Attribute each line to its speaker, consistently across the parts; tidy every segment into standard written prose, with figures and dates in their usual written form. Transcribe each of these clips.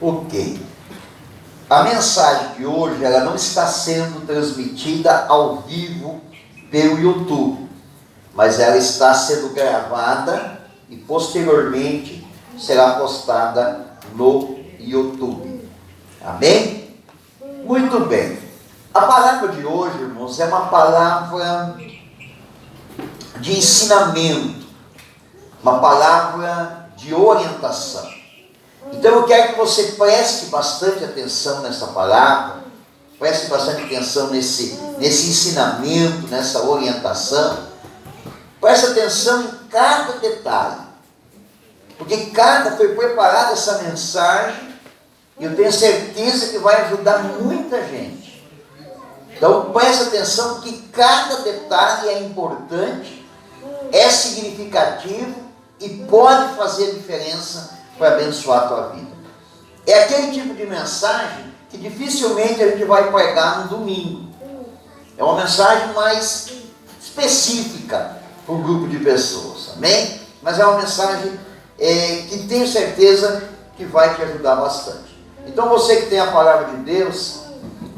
Speaker 1: Ok. A mensagem de hoje, ela não está sendo transmitida ao vivo pelo YouTube, mas ela está sendo gravada e posteriormente será postada no YouTube. Amém? Muito bem. A palavra de hoje, irmãos, é uma palavra de ensinamento, uma palavra de orientação. Então eu quero que você preste bastante atenção nessa palavra, preste bastante atenção nesse ensinamento, nessa orientação. Preste atenção em cada detalhe, porque foi preparada essa mensagem e eu tenho certeza que vai ajudar muita gente. Então preste atenção, porque cada detalhe é importante, é significativo e pode fazer diferença para abençoar a tua vida. É aquele tipo de mensagem que dificilmente a gente vai pregar no domingo. É uma mensagem mais específica para um grupo de pessoas, amém? Mas é uma mensagem que tenho certeza que vai te ajudar bastante. Então você que tem a palavra de Deus,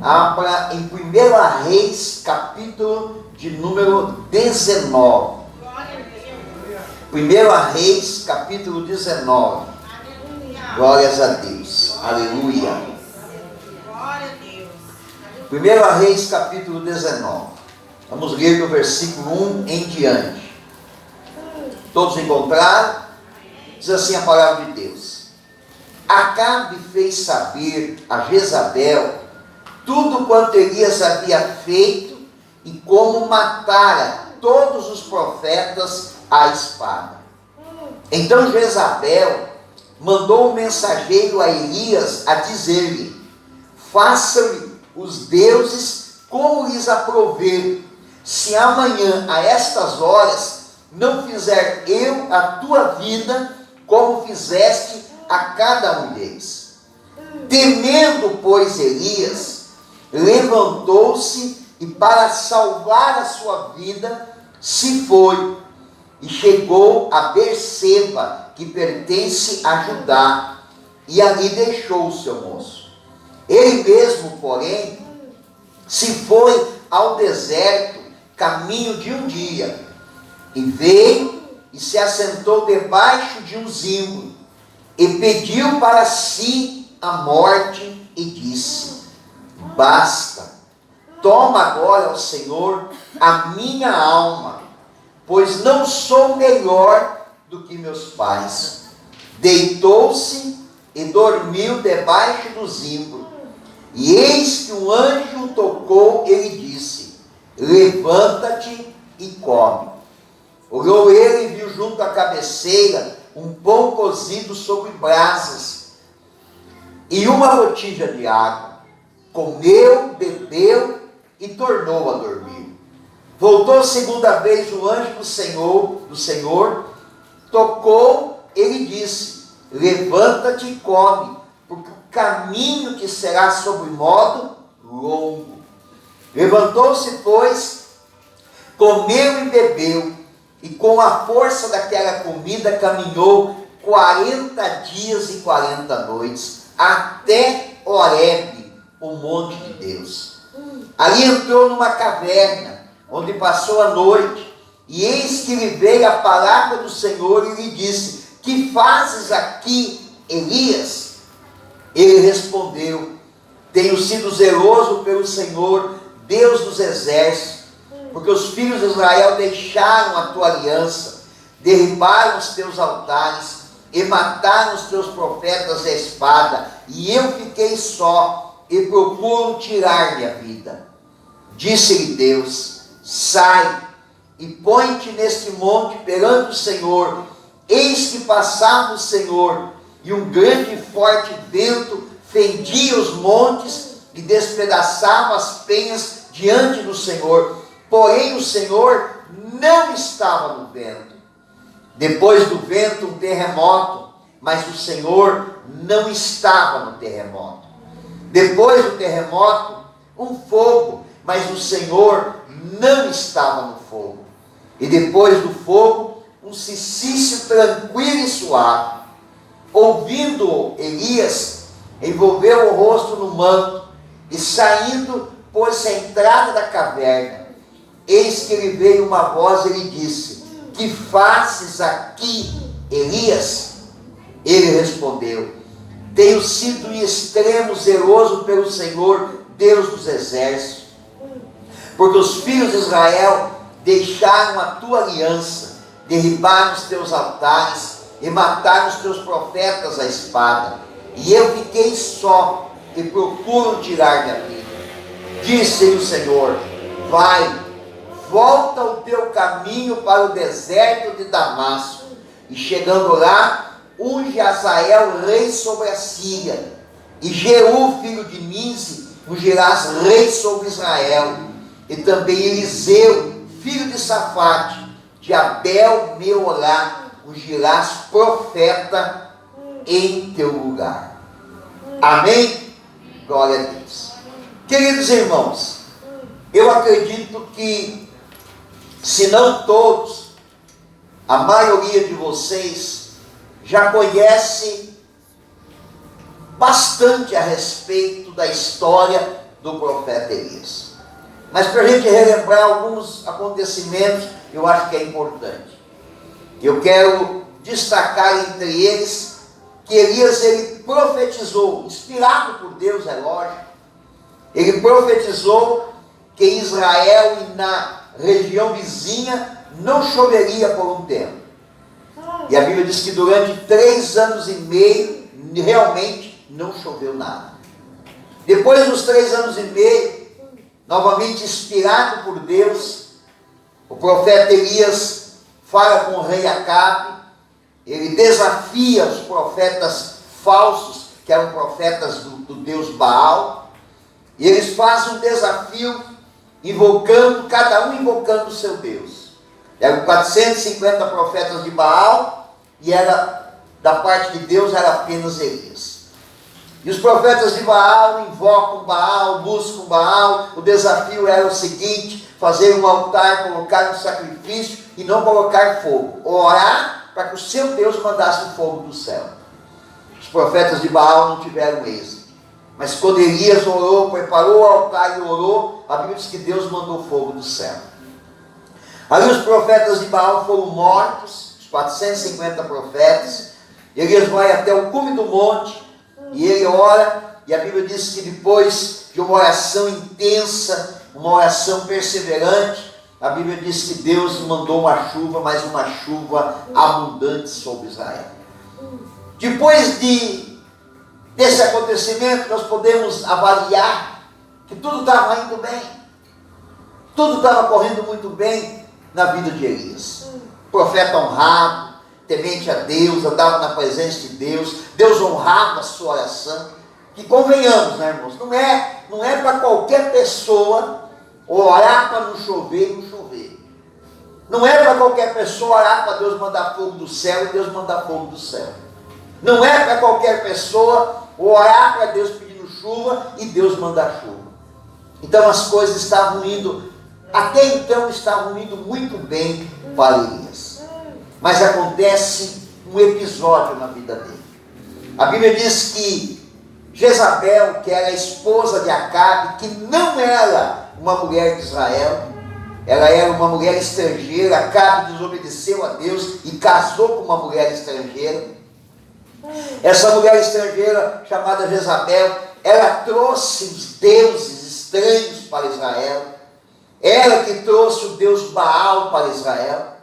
Speaker 1: abra em 1 Reis, capítulo de número 19. 1 Reis, capítulo 19. Glórias a Deus. Aleluia. 1 Reis, capítulo 19. Vamos ler do versículo 1 em diante. Todos encontraram? Diz assim a palavra de Deus. Acabe fez saber a Jezabel tudo quanto Elias havia feito e como matara todos os profetas à espada. Então Jezabel mandou um mensageiro a Elias a dizer-lhe: façam-lhe os deuses como lhes aprouver, se amanhã a estas horas não fizer eu a tua vida como fizeste a cada um deles. Temendo, pois, Elias, levantou-se e para salvar a sua vida se foi e chegou a Berseba, que pertence a Judá, e ali deixou o seu moço. Ele mesmo, porém, se foi ao deserto, caminho de um dia, e veio e se assentou debaixo de um zimbro, e pediu para si a morte, e disse: basta, toma agora, ó Senhor, a minha alma, pois não sou melhor do que meus pais. Deitou-se e dormiu debaixo do zimbro. E eis que um anjo o tocou e lhe disse: levanta-te e come. Olhou ele e viu junto à cabeceira um pão cozido sobre brasas e uma botija de água. Comeu, bebeu e tornou a dormir. Voltou segunda vez o anjo do Senhor, tocou e lhe disse: levanta-te e come, porque o caminho te será sobre modo longo. Levantou-se, pois, comeu e bebeu, e com a força daquela comida caminhou 40 dias e 40 noites, até Horebe, o monte de Deus. Ali entrou numa caverna, onde passou a noite, e eis que lhe veio a palavra do Senhor e lhe disse: que fazes aqui, Elias? Ele respondeu: tenho sido zeloso pelo Senhor, Deus dos exércitos, porque os filhos de Israel deixaram a tua aliança, derribaram os teus altares e mataram os teus profetas à espada, e eu fiquei só e procuro tirar minha vida. Disse-lhe Deus: sai e põe-te neste monte perante o Senhor. Eis que passava o Senhor, e um grande e forte vento fendia os montes e despedaçava as penhas diante do Senhor. Porém o Senhor não estava no vento. Depois do vento um terremoto, mas o Senhor não estava no terremoto. Depois do terremoto um fogo, mas o Senhor não estava no fogo. E depois do fogo um cicício tranquilo e suave. Ouvindo Elias, envolveu o rosto no manto e saindo, pôs-se à entrada da caverna. Eis que lhe veio uma voz e lhe disse: que fazes aqui, Elias? Ele respondeu: tenho sido em extremo zeloso pelo Senhor, Deus dos exércitos, porque os filhos de Israel deixaram a tua aliança, derribaram os teus altares e mataram os teus profetas à espada. E eu fiquei só e procuro tirar minha vida. Disse-lhe o Senhor: vai, volta o teu caminho para o deserto de Damasco, e chegando lá, unge Azael rei sobre a Síria, e Jeú filho de Nimsi ungirás rei sobre Israel, e também Eliseu filho de Safate de Abel Meolá ungirás profeta em teu lugar. Amém? Glória a Deus. Queridos irmãos, eu acredito que, se não todos, a maioria de vocês já conhece bastante a respeito da história do profeta Elias. Mas para a gente relembrar alguns acontecimentos, eu acho que é importante. Eu quero destacar entre eles que Elias, ele profetizou, inspirado por Deus, é lógico. Ele profetizou que em Israel e na região vizinha não choveria por um tempo. E a Bíblia diz que durante 3 anos e meio, realmente não choveu nada. Depois dos 3 anos e meio, novamente inspirado por Deus, o profeta Elias fala com o rei Acabe. Ele desafia os profetas falsos, que eram profetas do Deus Baal. E eles fazem um desafio, cada um invocando o seu Deus. Eram 450 profetas de Baal, e da parte de Deus era apenas Elias. E os profetas de Baal invocam Baal, buscam Baal. O desafio era o seguinte: fazer um altar, colocar um sacrifício e não colocar fogo. Orar para que o seu Deus mandasse o fogo do céu. Os profetas de Baal não tiveram êxito. Mas quando Elias orou, preparou o altar e orou, a Bíblia diz que Deus mandou fogo do céu. Ali os profetas de Baal foram mortos, os 450 profetas. Elias vai até o cume do monte e ele ora, e a Bíblia diz que depois de uma oração intensa, uma oração perseverante, a Bíblia diz que Deus mandou uma chuva, mas uma chuva abundante sobre Israel. Depois desse acontecimento, nós podemos avaliar que tudo estava indo bem. Tudo estava correndo muito bem na vida de Elias. Profeta honrado, temente a Deus, andava na presença de Deus. Deus honrava a sua oração. Que convenhamos, né, irmãos? Não é para qualquer pessoa orar para não chover e não chover. Não é para qualquer pessoa orar para Deus mandar fogo do céu e Deus mandar fogo do céu. Não é para qualquer pessoa orar para Deus pedindo chuva e Deus mandar chuva. Então as coisas estavam indo, até então estavam indo muito bem para Elias. Mas acontece um episódio na vida dele. A Bíblia diz que Jezabel, que era a esposa de Acabe, que não era uma mulher de Israel, ela era uma mulher estrangeira. Acabe desobedeceu a Deus e casou com uma mulher estrangeira. Essa mulher estrangeira, chamada Jezabel, ela trouxe os deuses estranhos para Israel. Ela que trouxe o Deus Baal para Israel.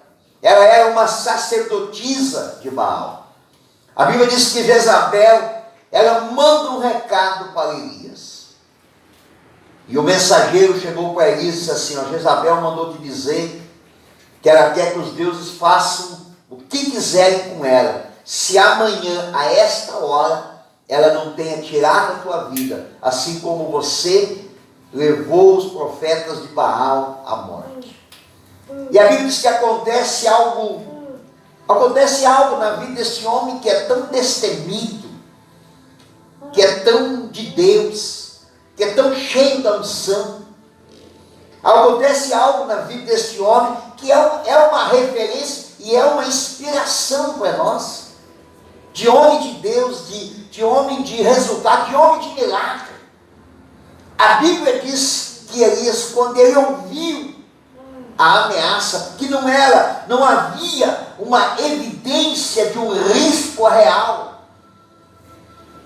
Speaker 1: Ela era uma sacerdotisa de Baal. A Bíblia diz que Jezabel, ela manda um recado para Elias. E o mensageiro chegou para Elias e disse assim: Jezabel mandou te dizer que ela quer que os deuses façam o que quiserem com ela, se amanhã, a esta hora, ela não tenha tirado a tua vida, assim como você levou os profetas de Baal à morte. E a Bíblia diz que acontece algo na vida desse homem que é tão destemido, que é tão de Deus, que é tão cheio da unção. Acontece algo na vida desse homem que é uma referência e é uma inspiração para nós. de homem de Deus, de homem de resultado, de homem de milagre. A Bíblia diz que Elias, quando ele ouviu a ameaça, que não havia uma evidência de um risco real.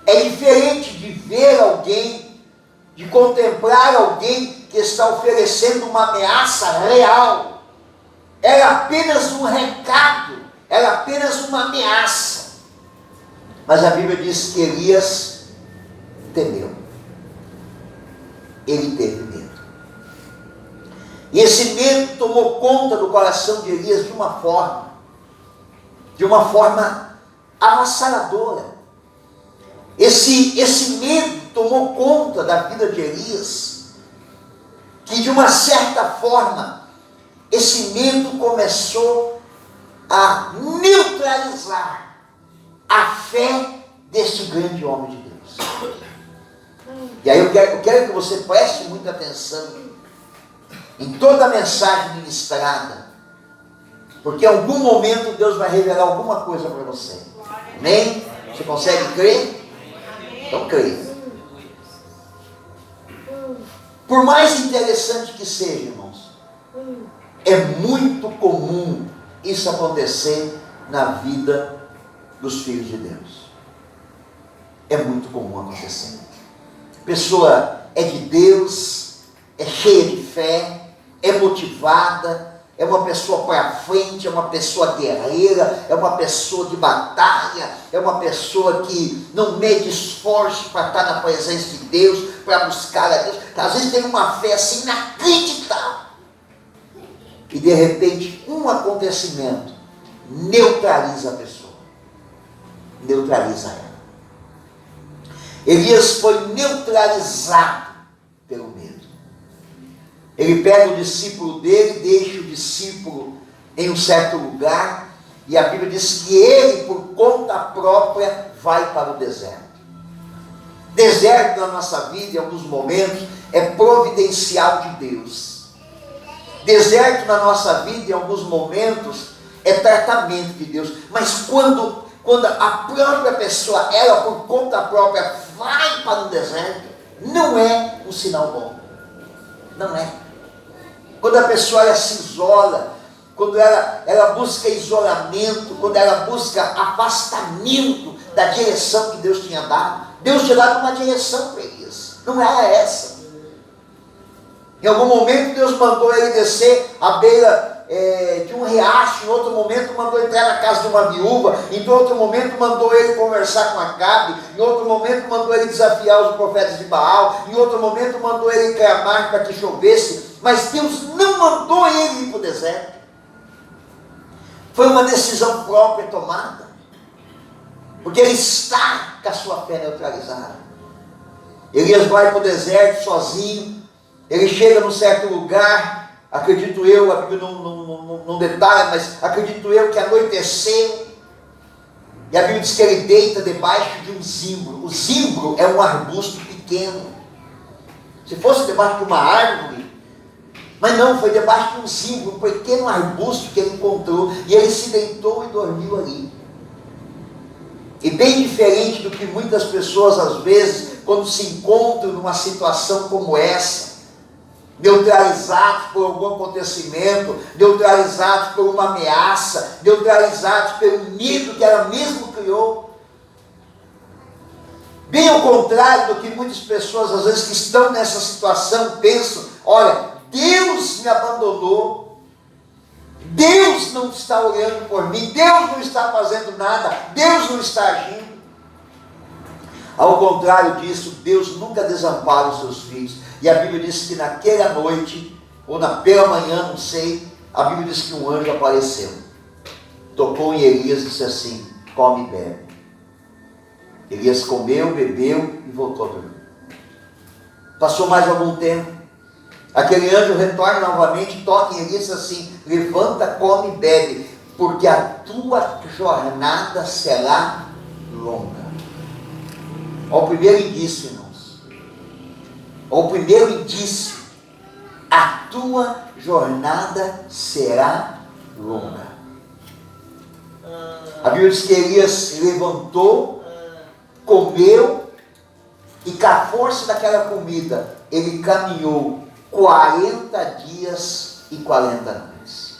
Speaker 1: É diferente de ver alguém, de contemplar alguém que está oferecendo uma ameaça real. Era apenas um recado, era apenas uma ameaça. Mas a Bíblia diz que Elias temeu. Ele teve medo. E esse medo tomou conta do coração de Elias de uma forma avassaladora. Esse medo tomou conta da vida de Elias, que de uma certa forma, esse medo começou a neutralizar a fé deste grande homem de Deus. E aí eu quero que você preste muita atenção em toda a mensagem ministrada, porque em algum momento Deus vai revelar alguma coisa para você. Amém? Você consegue crer? Então creia. Por mais interessante que seja, irmãos, é muito comum isso acontecer na vida dos filhos de Deus. É muito comum acontecer. A pessoa é de Deus, é cheia de fé, é motivada, é uma pessoa para frente, é uma pessoa guerreira, é uma pessoa de batalha, é uma pessoa que não mede esforço para estar na presença de Deus, para buscar a Deus. Às vezes tem uma fé assim inacreditável. E de repente um acontecimento neutraliza a pessoa. Neutraliza ela. Elias foi neutralizado pelo medo. Ele pega o discípulo dele, deixa o discípulo em um certo lugar, e a Bíblia diz que ele, por conta própria, vai para o deserto. Deserto na nossa vida, em alguns momentos, é providencial de Deus. Deserto na nossa vida, em alguns momentos, é tratamento de Deus. Mas quando a própria pessoa, ela por conta própria, vai para o deserto, não é um sinal bom. Não é. Quando a pessoa ela se isola, quando ela busca isolamento, quando ela busca afastamento da direção que Deus tinha dado, Deus tinha dado uma direção para Elias, não era essa. Em algum momento Deus mandou ele descer à beira de um riacho, em outro momento mandou entrar na casa de uma viúva, em outro momento mandou ele conversar com Acabe, em outro momento mandou ele desafiar os profetas de Baal, em outro momento mandou ele clamar para que chovesse, mas Deus não mandou ele ir para o deserto. Foi uma decisão própria tomada, porque ele está com a sua fé neutralizada. Elias vai para o deserto sozinho, ele chega num certo lugar, acredito eu, a Bíblia não detalha, mas acredito eu que anoiteceu, e a Bíblia diz que ele deita debaixo de um zimbro. O zimbro é um arbusto pequeno. Se fosse debaixo de uma árvore, mas não, foi debaixo de um zimbro, um pequeno arbusto que ele encontrou, e ele se deitou e dormiu ali. E bem diferente do que muitas pessoas às vezes, quando se encontram numa situação como essa, neutralizados por algum acontecimento, neutralizados por uma ameaça, neutralizados pelo medo que ela mesmo criou. Bem ao contrário do que muitas pessoas às vezes que estão nessa situação pensam: olha, Deus me abandonou, Deus não está olhando por mim, Deus não está fazendo nada, Deus não está agindo. Ao contrário disso, Deus nunca desampara os seus filhos. E a Bíblia diz que naquela noite, ou pela manhã, não sei, a Bíblia diz que um anjo apareceu, tocou em Elias e disse assim: come e bebe. Elias comeu, bebeu e voltou a dormir. Passou mais algum tempo, aquele anjo retorna novamente, toca em Elias e diz assim: levanta, come e bebe, porque a tua jornada será longa. Olha o primeiro indício, irmãos. O primeiro indício: a tua jornada será longa. A Bíblia diz que Elias se levantou, comeu, e com a força daquela comida, ele caminhou 40 dias e 40 noites.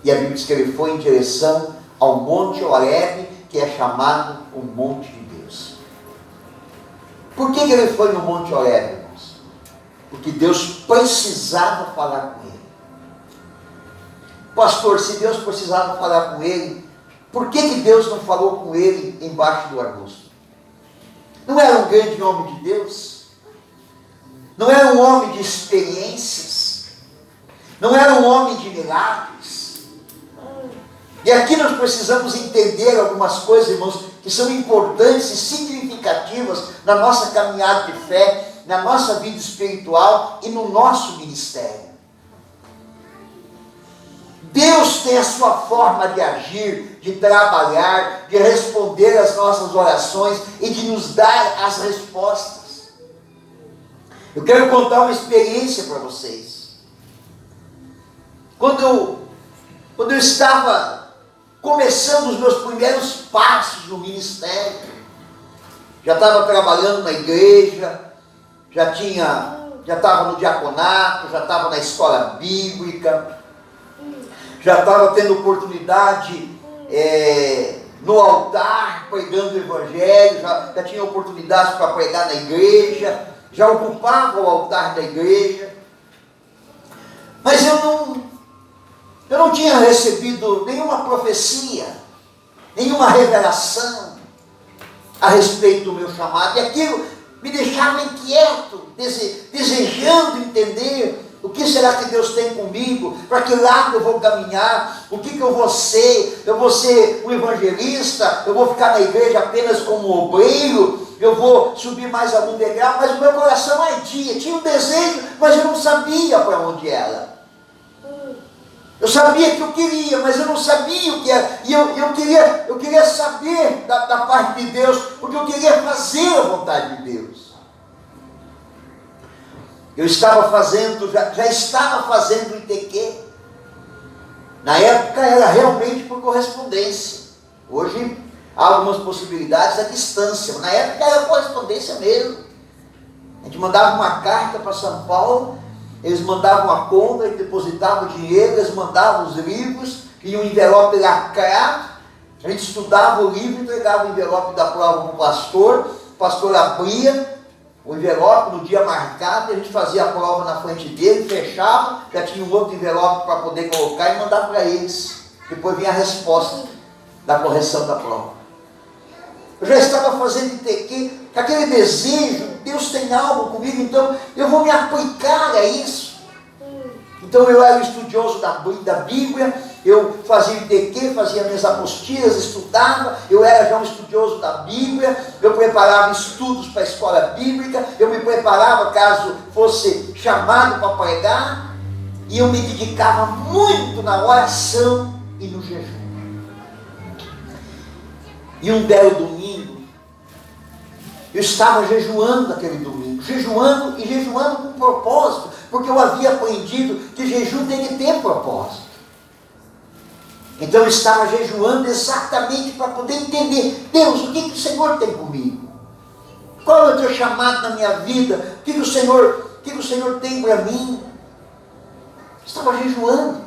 Speaker 1: E a Bíblia diz que ele foi em direção ao Monte Horebe, que é chamado o Monte de Deus. Por que ele foi no Monte Horebe, irmãos? Porque Deus precisava falar com ele. Pastor, se Deus precisava falar com ele, por que Deus não falou com ele embaixo do arbusto? Não era um grande homem de Deus? Não era um homem de experiências? Não era um homem de milagres? E aqui nós precisamos entender algumas coisas, irmãos, que são importantes e significativas na nossa caminhada de fé, na nossa vida espiritual e no nosso ministério. Deus tem a sua forma de agir, de trabalhar, de responder às nossas orações e de nos dar as respostas. Eu quero contar uma experiência para vocês. Quando eu estava começando os meus primeiros passos no ministério, já estava trabalhando na igreja, já estava no diaconato, já estava na escola bíblica, já estava tendo oportunidade no altar, pregando o evangelho, já tinha oportunidades para pregar na igreja, já ocupava o altar da igreja, mas eu não tinha recebido nenhuma profecia, nenhuma revelação a respeito do meu chamado, e aquilo me deixava inquieto, desejando entender o que será que Deus tem comigo, para que lado eu vou caminhar, o que eu vou ser. Eu vou ser um evangelista, eu vou ficar na igreja apenas como obreiro, eu vou subir mais algum degrau, mas o meu coração ardia, tinha um desejo, mas eu não sabia para onde era. Eu sabia que eu queria, mas eu não sabia o que era. E eu queria saber da parte de Deus, porque eu queria fazer a vontade de Deus. Eu estava fazendo, já estava fazendo ITQ. Na época era realmente por correspondência. Hoje há algumas possibilidades à distância, mas na época era correspondência mesmo. A gente mandava uma carta para São Paulo, eles mandavam a conta e depositavam o dinheiro, eles mandavam os livros, e um envelope lacrado, a gente estudava o livro, entregava o envelope da prova para o pastor abria o envelope no dia marcado, a gente fazia a prova na frente dele, fechava, já tinha um outro envelope para poder colocar e mandar para eles. Depois vinha a resposta da correção da prova. Eu já estava fazendo ITQ, com aquele desejo, Deus tem algo comigo, então eu vou me aplicar a isso. Então eu era um estudioso da Bíblia, eu fazia ITQ, fazia minhas apostilas, estudava, eu era já um estudioso da Bíblia, eu preparava estudos para a escola bíblica, eu me preparava caso fosse chamado para pregar, e eu me dedicava muito na oração e no jejum. E um belo domingo, eu estava jejuando aquele domingo, jejuando com propósito, porque eu havia aprendido que jejum tem que ter propósito. Então eu estava jejuando exatamente para poder entender, Deus, o que o Senhor tem comigo? Qual é o teu chamado na minha vida? O que o Senhor tem para mim? Eu estava jejuando.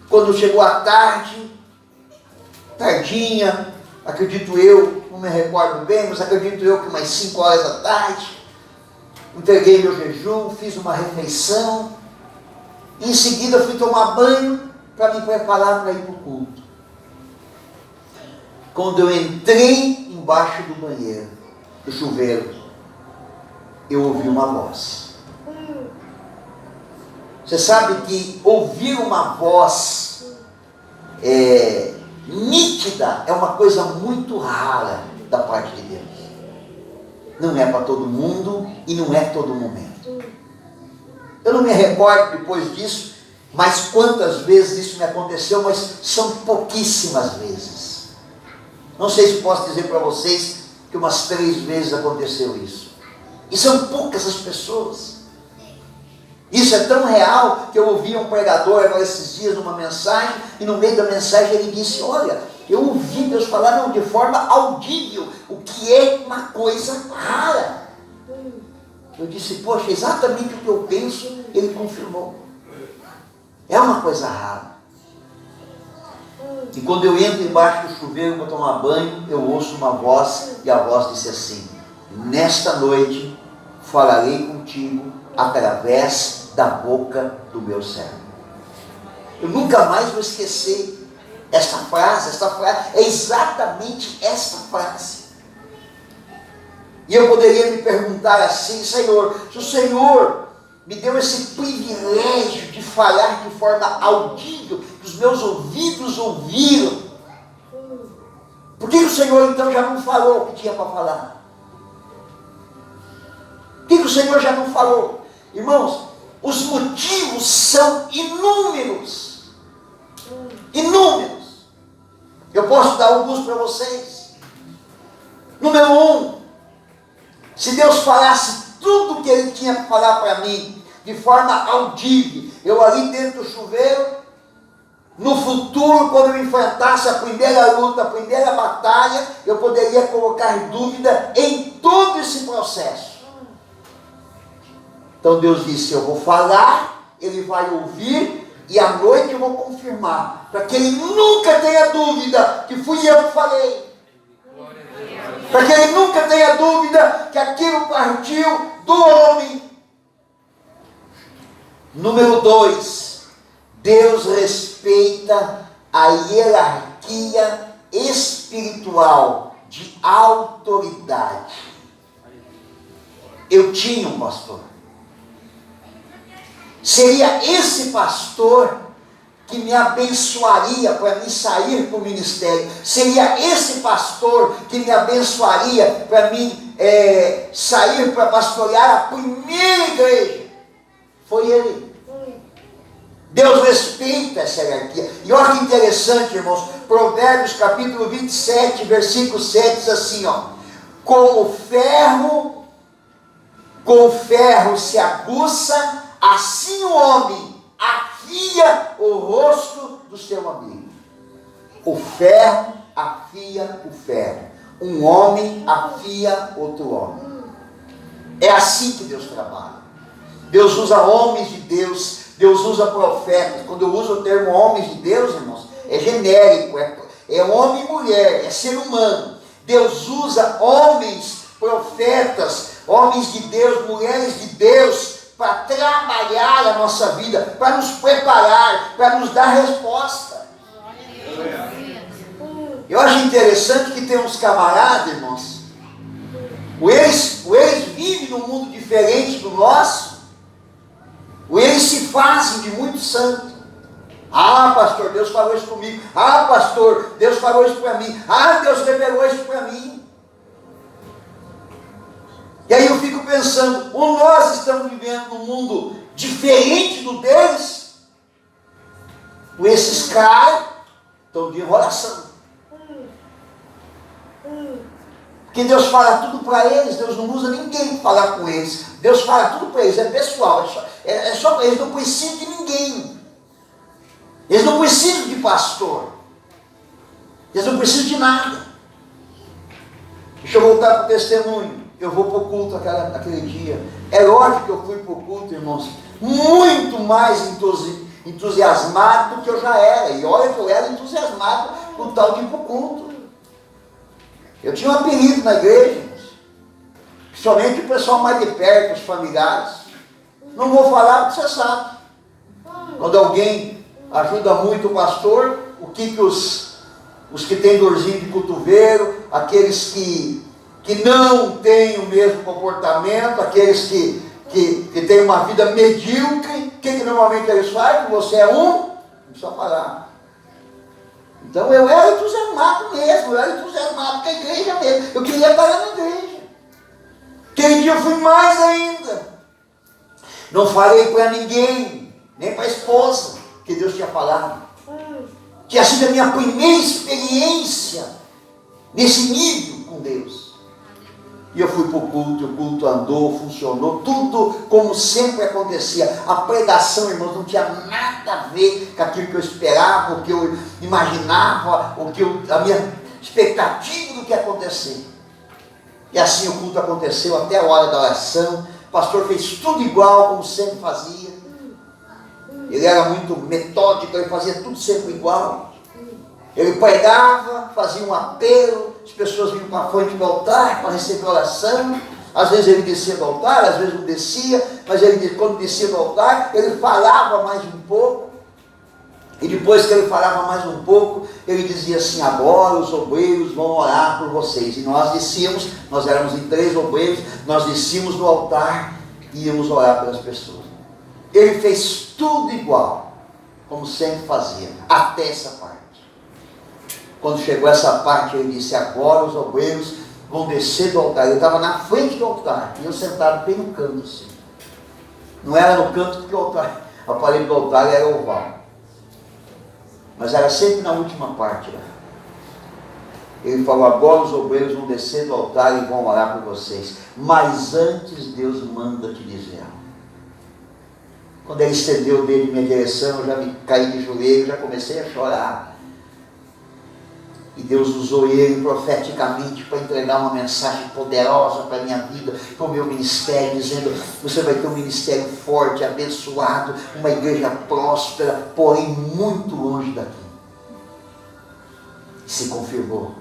Speaker 1: Quando chegou a tardinha, acredito eu, não me recordo bem, mas acredito eu que umas 5 horas da tarde, entreguei meu jejum, fiz uma refeição, e em seguida fui tomar banho para me preparar para ir para o culto. Quando eu entrei embaixo do banheiro, do chuveiro, eu ouvi uma voz. Você sabe que ouvir uma voz nítida é uma coisa muito rara da parte de Deus. Não é para todo mundo e não é todo momento. Eu não me recordo depois disso, mas quantas vezes isso me aconteceu, mas são pouquíssimas vezes. Não sei se posso dizer para vocês que umas 3 vezes aconteceu isso. E são poucas as pessoas. Isso é tão real que eu ouvi um pregador agora esses dias numa mensagem, e no meio da mensagem ele disse, olha, eu ouvi Deus falar não, de forma audível, o que é uma coisa rara. Eu disse, poxa, exatamente o que eu penso, ele confirmou. É uma coisa rara. E quando eu entro embaixo do chuveiro para tomar banho, eu ouço uma voz, e a voz disse assim, nesta noite falarei contigo através da boca do meu servo. Eu nunca mais vou esquecer esta frase é exatamente esta frase. E eu poderia me perguntar assim, Senhor, se o Senhor me deu esse privilégio de falar de forma audível, que os meus ouvidos ouviram, por que o Senhor então já não falou o que tinha para falar? Por que o Senhor já não falou? Irmãos, os motivos são inúmeros. Inúmeros. Eu posso dar alguns para vocês. Número 1, se Deus falasse tudo o que Ele tinha para falar para mim, de forma audível, eu ali dentro do chuveiro, no futuro, quando eu enfrentasse a primeira luta, a primeira batalha, eu poderia colocar dúvida em todo esse processo. Então Deus disse, eu vou falar, Ele vai ouvir, e à noite eu vou confirmar, para que Ele nunca tenha dúvida que fui eu que falei. Para que Ele nunca tenha dúvida que aquilo partiu do homem. Número 2, Deus respeita a hierarquia espiritual de autoridade. Eu tinha um pastor. Seria esse pastor que me abençoaria para me sair para o ministério. Seria esse pastor que me abençoaria para mim sair para pastorear a primeira igreja. Foi ele. Deus respeita essa hierarquia. E olha que interessante, irmãos. Provérbios capítulo 27, versículo 7 diz assim, ó. Com o ferro se aguça, assim o homem afia o rosto do seu amigo. O ferro afia o ferro. Um homem afia outro homem. É assim que Deus trabalha. Deus usa homens de Deus. Deus usa profetas. Quando eu uso o termo homens de Deus, irmãos, é genérico. É homem e mulher. É ser humano. Deus usa homens, profetas, homens de Deus, mulheres de Deus, para trabalhar a nossa vida, para nos preparar, para nos dar resposta. Eu acho interessante que tem uns camaradas, irmãos, eles vivem num mundo diferente do nosso, eles se fazem de muito santo. Ah, pastor, Deus falou isso comigo. Ah, pastor, Deus falou isso para mim. Ah, Deus revelou isso para mim. E aí eu fico pensando, ou nós estamos vivendo num mundo diferente do deles, ou esses caras estão de enrolação. Porque Deus fala tudo para eles, Deus não usa ninguém para falar com eles. Deus fala tudo para eles, é pessoal, eles não precisam de ninguém. Eles não precisam de pastor. Eles não precisam de nada. Deixa eu voltar para o testemunho. Eu vou para o culto aquele dia. É lógico que eu fui para o culto, irmãos, muito mais entusiasmado do que eu já era. E olha que eu era entusiasmado com o tal de ir para o culto. Eu tinha um apelido na igreja, irmãos. Principalmente o pessoal mais de perto, os familiares. Não vou falar porque você sabe. Quando alguém ajuda muito o pastor, o que os que têm dorzinho de cotovelo, aqueles que não têm o mesmo comportamento, aqueles que têm uma vida medíocre, o que normalmente eles fazem? Você é um, não precisa falar. Então eu era entusiasmado mesmo, eu era entusiasmado com a igreja mesmo, eu queria estar na igreja. Aquele dia eu fui mais ainda. Não falei para ninguém, nem para a esposa, que Deus tinha falado. Tinha sido a minha primeira experiência nesse nível com Deus. E eu fui para o culto andou, funcionou, tudo como sempre acontecia. A pregação, irmãos, não tinha nada a ver com aquilo que eu esperava, o que eu imaginava, a minha expectativa do que ia acontecer. E assim o culto aconteceu até a hora da oração. O pastor fez tudo igual, como sempre fazia. Ele era muito metódico, ele fazia tudo sempre igual. Ele pregava, fazia um apelo, as pessoas vinham para a frente do altar para receber oração. Às vezes ele descia do altar, às vezes não descia, mas quando descia do altar, ele falava mais um pouco. E depois que ele falava mais um pouco, ele dizia assim: agora os obreiros vão orar por vocês. E nós descíamos, nós éramos em 3 obreiros, nós descíamos do altar e íamos orar pelas pessoas. Ele fez tudo igual, como sempre fazia, até essa parte. Quando chegou essa parte, ele disse: agora os obreiros vão descer do altar. Eu estava na frente do altar, e eu sentado bem no canto assim. Não era no canto porque o altar, a parede do altar era oval, mas era sempre na última parte lá. Ele falou: agora os obreiros vão descer do altar e vão orar por vocês, mas antes Deus manda te dizer algo. Quando ele estendeu o dedo em minha direção, eu já me caí de joelho, já comecei a chorar. E Deus usou ele profeticamente para entregar uma mensagem poderosa para a minha vida, para o meu ministério, dizendo: você vai ter um ministério forte, abençoado, uma igreja próspera, porém muito longe daqui. Se confirmou.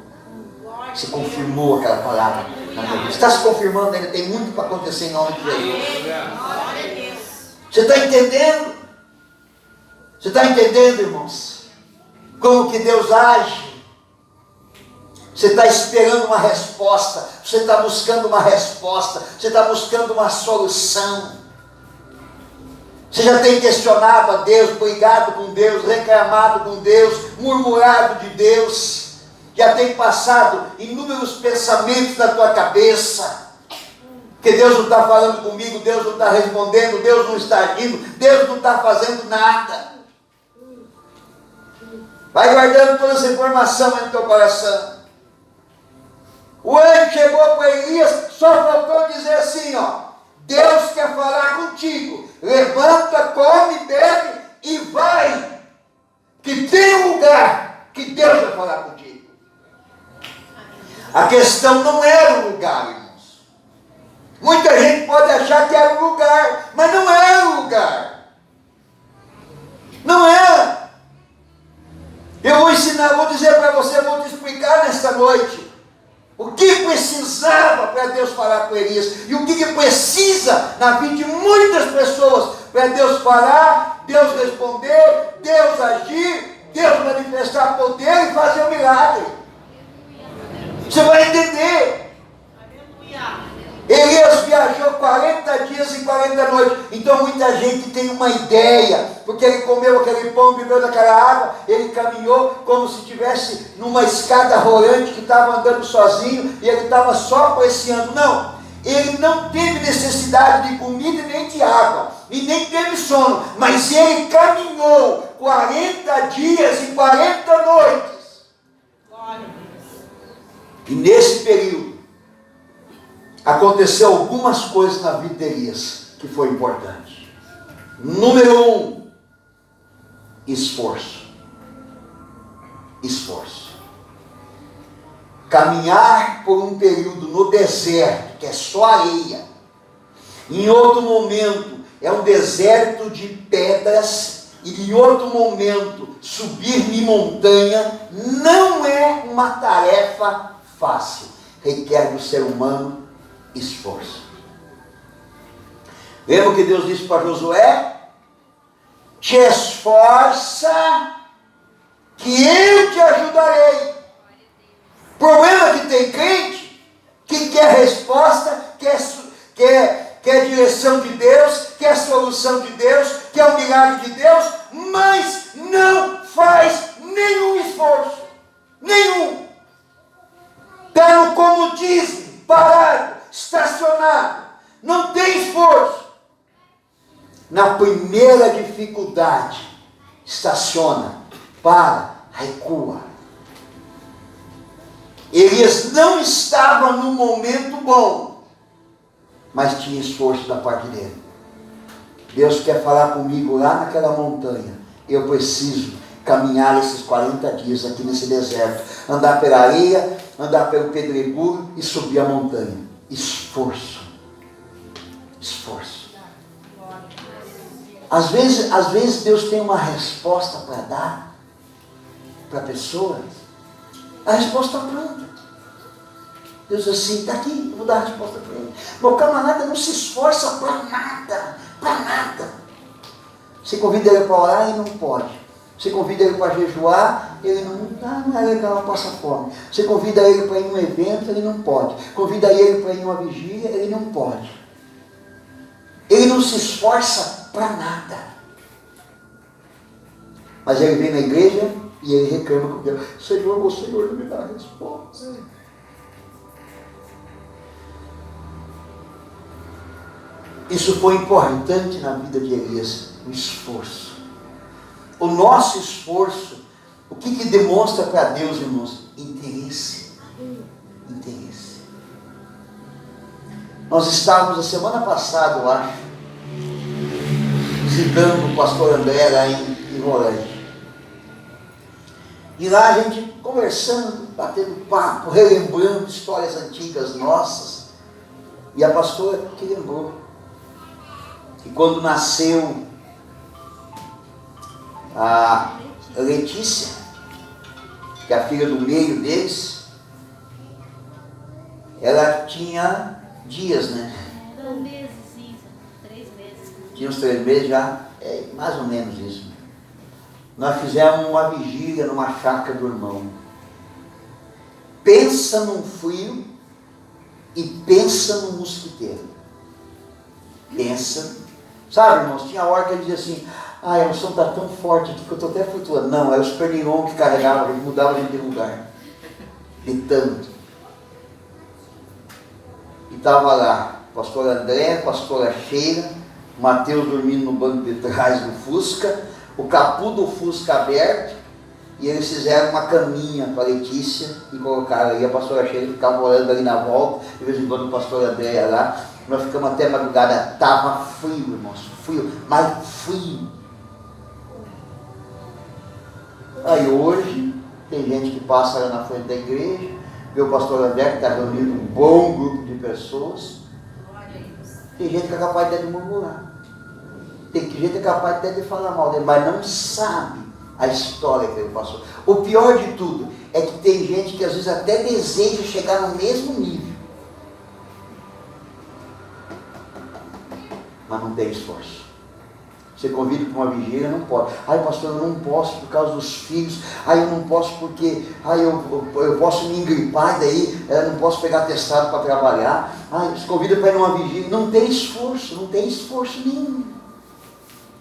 Speaker 1: Se confirmou aquela palavra na minha vida. Está se confirmando ainda, tem muito para acontecer em nome de Jesus. Você está entendendo? Você está entendendo, irmãos? Como que Deus age? Você está esperando uma resposta, você está buscando uma resposta, você está buscando uma solução. Você já tem questionado a Deus, brigado com Deus, reclamado com Deus, murmurado de Deus, já tem passado inúmeros pensamentos na tua cabeça, que Deus não está falando comigo, Deus não está respondendo, Deus não está agindo, Deus não está fazendo nada. Vai guardando toda essa informação aí no teu coração. O anjo chegou para Elias, só faltou dizer assim, ó: Deus quer falar contigo, levanta, come, bebe e vai, que tem um lugar que Deus vai falar contigo. A questão não era o lugar, irmãos. Muita gente pode achar que era o lugar, mas não era o lugar. Não era. Eu vou ensinar, vou dizer para você, vou te explicar nesta noite o que precisava para Deus falar com Elias e o que precisa na vida de muitas pessoas para Deus falar, Deus responder, Deus agir, Deus manifestar poder e fazer um milagre. Você vai entender. Elias viajou 40 dias e 40 noites. Então muita gente tem uma ideia, porque ele comeu aquele pão, bebeu daquela água, ele caminhou como se estivesse numa escada rolante, que estava andando sozinho e ele estava só apreciando. Não, ele não teve necessidade de comida nem de água, e nem teve sono, mas ele caminhou 40 dias e 40 noites. E nesse período aconteceu algumas coisas na vida de Elias que foi importante. Número 1, esforço. Esforço. Caminhar por um período no deserto, que é só areia. Em outro momento é um deserto de pedras, e em outro momento subir em montanha não é uma tarefa fácil. Requer do ser humano esforço. Lembra o que Deus disse para Josué? Te esforça, que eu te ajudarei. Problema que tem crente que quer resposta, quer direção de Deus, quer solução de Deus, quer um milagre de Deus, mas não faz nenhum esforço. Nenhum. Está no comodismo, parado, estacionado, não tem esforço. Na primeira dificuldade, estaciona, para, recua. Elias não estava num momento bom, mas tinha esforço da parte dele. Deus quer falar comigo lá naquela montanha. Eu preciso caminhar esses 40 dias aqui nesse deserto, andar pela areia, andar pelo pedregulho e subir a montanha. Esforço. Esforço. Às vezes Deus tem uma resposta para dar para a pessoa. A resposta está pronta. Deus diz assim, está aqui, eu vou dar a resposta para ele. Meu camarada não se esforça para nada, para nada. Você convida ele para orar, ele não pode. Você convida ele para jejuar, ele não é legal, passa fome. Você convida ele para ir em um evento, ele não pode. Convida ele para ir em uma vigília, ele não pode. Ele não se esforça para nada. Mas ele vem na igreja e ele reclama com Deus. Senhor, o Senhor não me dá a resposta. Isso foi importante na vida de Elias, o esforço. O nosso esforço, o que demonstra para Deus, irmãos? Interesse. Interesse. Nós estávamos a semana passada, eu acho, visitando o pastor André lá em Rolândia. E lá a gente conversando, batendo papo, relembrando histórias antigas nossas. E a pastora que lembrou que quando nasceu a Letícia, que é a filha do meio deles, ela tinha dias, né?
Speaker 2: 3 meses.
Speaker 1: Tinha uns 3 meses já, mais ou menos isso. Nós fizemos uma vigília numa chácara do irmão. Pensa num frio e pensa num mosquiteiro. Pensa. Sabe, irmãos, tinha hora que ele dizia assim, a emoção está tão forte aqui que eu estou até flutuando. Não, era os pernilongos que carregavam, eles mudavam a gente de lugar. De tanto. E estava lá, pastor André, pastora Sheila, Mateus dormindo no banco de trás do Fusca, o capô do Fusca aberto, e eles fizeram uma caminha para a Letícia e colocaram aí. A pastora Sheila ficava olhando ali na volta, de vez em quando o pastor André ia lá. Nós ficamos até madrugada, estava frio, irmãos, frio, mas frio. Aí hoje, tem gente que passa lá na frente da igreja, vê o pastor André que está reunindo um bom grupo de pessoas. Tem gente que é capaz até de murmurar. Tem gente que é capaz até de falar mal dele, mas não sabe a história que ele passou. O pior de tudo é que tem gente que às vezes até deseja chegar no mesmo nível, mas não tem esforço. Você convida para uma vigília, não pode. Ai, pastor, eu não posso por causa dos filhos. Ai, eu não posso porque eu posso me engripar e daí eu não posso pegar atestado para trabalhar. Ai, você convida para ir numa vigília. Não tem esforço nenhum.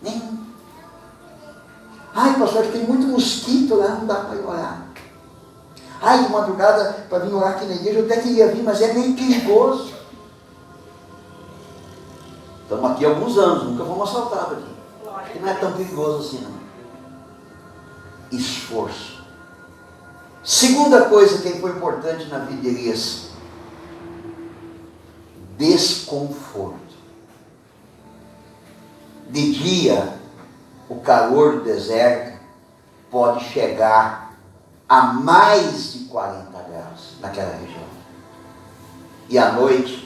Speaker 1: Nenhum. Ai, pastor, tem muito mosquito lá, não dá para ir orar. Ai, de madrugada, para vir orar aqui na igreja, eu até queria vir, mas é meio perigoso. Estamos aqui há alguns anos, nunca fomos assaltados aqui. Que não é tão perigoso assim, não. Esforço. Segunda coisa que foi importante na vida de Elias: desconforto. De dia, o calor do deserto pode chegar a mais de 40 graus naquela região. E à noite,